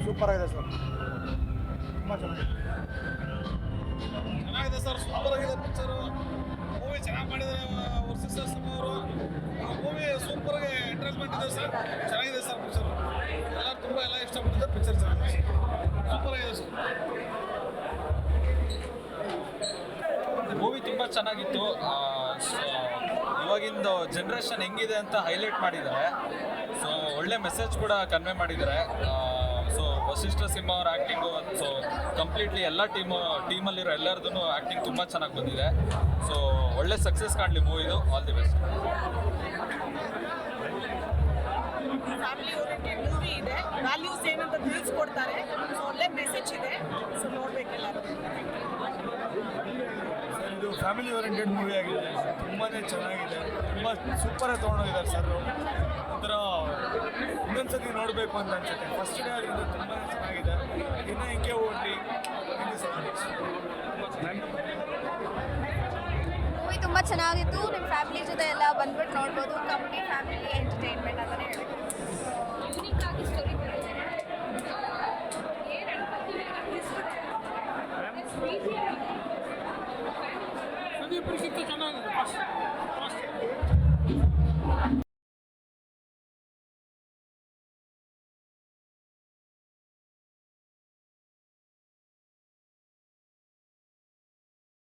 Super ಆಗಿದೆ sir, ತುಂಬ ಚೆನ್ನಾಗಿದೆ. ಚೆನ್ನಾಗಿದೆ ಸರ್, ಸೂಪರ್ ಆಗಿದೆ ಪಿಕ್ಚರು. ಮೂವಿ ಚೆನ್ನಾಗಿ ಮಾಡಿದ್ದಾರೆ ಸಿಸ್ಟರ್ಸ್ ಅವರು. ಮೂವಿ ಸೂಪರ್ ಆಗಿ ಎಂಟರ್ಟೈನ್ಮೆಂಟ್ ಇದೆ ಸರ್, ಚೆನ್ನಾಗಿದೆ ಸರ್ ಪಿಕ್ಚರ್. ಎಲ್ಲ ತುಂಬ ಇಷ್ಟಪಟ್ಟಿದ್ದಾರೆ. ಪಿಕ್ಚರ್ ಚೆನ್ನಾಗಿದೆ, ಸೂಪರ್ ಆಗಿದೆ ಸರ್. ಮೂವಿ ತುಂಬ ಚೆನ್ನಾಗಿತ್ತು. ಇವಾಗಿಂದ ಜನ್ರೇಷನ್ ಹೆಂಗಿದೆ ಅಂತ ಹೈಲೈಟ್ ಮಾಡಿದ್ದಾರೆ. ಸೊ ಒಳ್ಳೆ ಮೆಸೇಜ್ ಕೂಡ ಕನ್ವೆ ಮಾಡಿದ್ದಾರೆ. ಸೊ ವಸಿಷ್ಠ ಸಿಂಹ ಅವ್ರ ಆ್ಯಕ್ಟಿಂಗು, ಸೊ ಕಂಪ್ಲೀಟ್ಲಿ ಎಲ್ಲ ಟೀಮಲ್ಲಿರೋ ಎಲ್ಲರದ್ದು ಆ್ಯಕ್ಟಿಂಗ್ ತುಂಬ ಚೆನ್ನಾಗಿ ಬಂದಿದೆ. ಸೊ ಒಳ್ಳೆ ಸಕ್ಸಸ್ ಕಾಣಲಿ ಮೂವಿದು. All the best. Family oriented movie ಇದೆ. ವ್ಯಾಲ್ಯೂಸ್ ಏನಂತ ತಿಳಿಸ್ಕೊಡ್ತಾರೆ. ಸೊ ಒಳ್ಳೆ ಮೆಸೇಜ್ ಇದೆ. ಸೊ ನೋಡ್ಬೇಕೆಲ್ಲರೂ. ಇದು ಫ್ಯಾಮಿಲಿ ಓರಿಯೆಂಟೆಡ್ ಮೂವಿ ಆಗಿದೆ, ತುಂಬಾ ಚೆನ್ನಾಗಿದೆ, ತುಂಬ ಸೂಪರಾಗಿ ತೊಗೊಂಡೋಗಿದ್ದಾರೆ ಸರ್. ಒಂಥರ ಇನ್ನೊಂದ್ಸತಿ ನೋಡಬೇಕು ಅಂತ ಅನ್ಸುತ್ತೆ. ಫಸ್ಟ್ ಡೇ ಆಗಿದ್ದು ತುಂಬಾ ಚೆನ್ನಾಗಿದೆ, ಇನ್ನೂ ಹಿಂಗೆ ಓಡಲಿ. ಮೂವಿ ತುಂಬ ಚೆನ್ನಾಗಿತ್ತು. ನಿಮ್ಮ ಫ್ಯಾಮಿಲಿ ಜೊತೆ ಎಲ್ಲ ಬಂದ್ಬಿಟ್ಟು ನೋಡ್ಬೋದು. ಕಂಪ್ಲೀಟ್ ಫ್ಯಾಮಿಲಿ ಎಂಟರ್ಟೈನ್ಮೆಂಟ್ ಅಂತಲೇ ಹೇಳಿ.